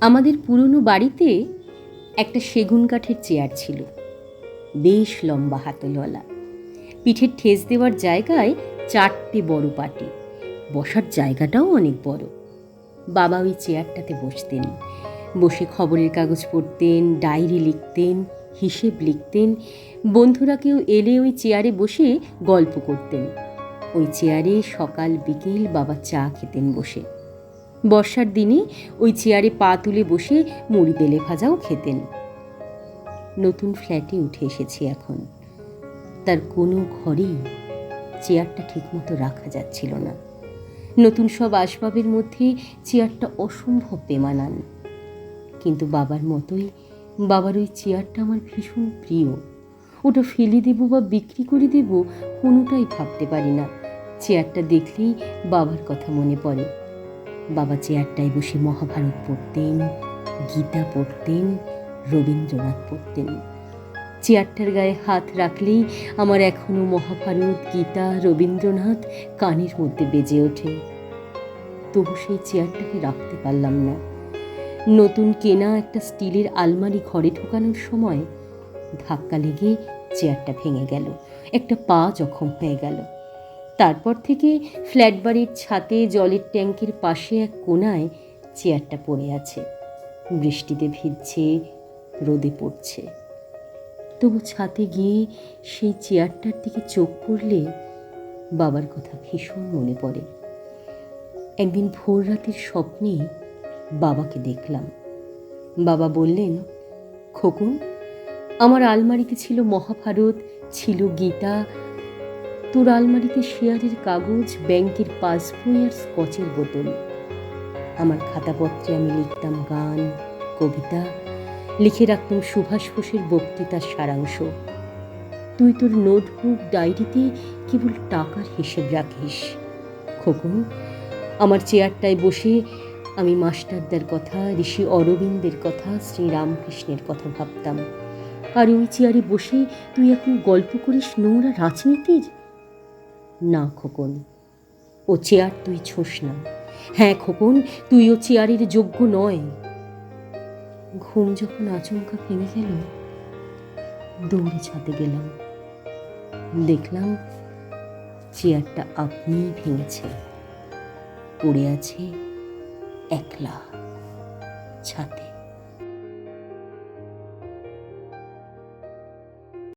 আমাদের পুরনো বাড়িতে একটা সেগুন কাঠের চেয়ার ছিল, বেশ লম্বা হাতলওয়ালা। পিঠের ঠেস দেওয়ার জায়গায় 4টে বড় পাটি, বসার জায়গাটাও অনেক বড়। বাবা ওই চেয়ারটাতে বসতেন, বসে খবরের কাগজ পড়তেন, ডায়েরি লিখতেন, হিসেব লিখতেন। বন্ধুরা কেউ এলে ওই চেয়ারে বসে গল্প করতেন। ওই চেয়ারে সকাল বিকেল বাবা চা খেতেন বসে। বর্ষার দিনে ওই চেয়ারে পা তুলে বসে মুড়ি তেলে ভাজাও খেতেন। নতুন ফ্ল্যাটে উঠে এসেছি এখন, তার কোনো ঘরেই চেয়ারটা ঠিকমতো রাখা যাচ্ছিল না। নতুন সব আসবাবের মধ্যে চেয়ারটা অসম্ভব বেমানান, কিন্তু বাবার মতোই বাবার ওই চেয়ারটা আমার ভীষণ প্রিয়। ওটা ফেলে দেবো বা বিক্রি করে দেব কোনোটাই ভাবতে পারি না। চেয়ারটা দেখলেই বাবার কথা মনে পড়ে। বাবা চেয়ারটায় বসে মহাভারত পড়তেন, গীতা পড়তেন, রবীন্দ্রনাথ পড়তেন। চেয়ারটার গায়ে হাত রাখলেই আমার এখনো মহাভারত, গীতা, রবীন্দ্রনাথ কানের মধ্যে বেজে ওঠে। তবু সেই চেয়ারটাকে রাখতে পারলাম না। নতুন কেনা একটা স্টিলের আলমারি ঘরে ঢোকানোর সময় ধাক্কা লেগে চেয়ারটা ভেঙে গেল, একটা পা জখম হয়ে গেল। তারপর থেকে ফ্ল্যাট বাড়ির ছাদে জলের ট্যাঙ্কের পাশে এক কোণায় চেয়ারটা পড়ে আছে। বৃষ্টিতে ভিজছে, রোদে পড়ছে। তবু ছাদে গিয়ে সেই চেয়ারটার দিকে চোখ পড়লে বাবার কথা ভীষণ মনে পড়ে। একদিন ভোর রাতের স্বপ্নে বাবাকে দেখলাম। বাবা বললেন, খোকন, আমার আলমারিতে ছিল মহাভারত, ছিল গীতা, তোর আলমারিতে শেয়ারের কাগজ, ব্যাংকের পাসবই আর স্কচের বোতল। আমার খাতাপত্রে আমি লিখতাম গান, কবিতা, লিখে রাখতাম সুভাষ বোসের বক্তৃতার সারাংশ। তুই তোর নোটবুক, ডায়েরিতে কেবল টাকার হিসেব রাখিস। খোকন, আমার চেয়ারটায় বসে আমি মাস্টারদার কথা, ঋষি অরবিন্দের কথা, শ্রীরামকৃষ্ণের কথা ভাবতাম। আর ওই চেয়ারে বসে তুই এখন গল্প করিস নোংরা রাজনীতির। না খোকন, ও চেয়ার তুই ছোস না। হ্যাঁ খোকন, তুই ও চেয়ারের যোগ্য নয়। ঘুম যখন আচমকা ভেঙে গেল, দৌড়ে ছাদে গেলাম। দেখলাম চেয়ারটা আপনিই ভেঙেছে, পড়ে আছে একলা ছাদে।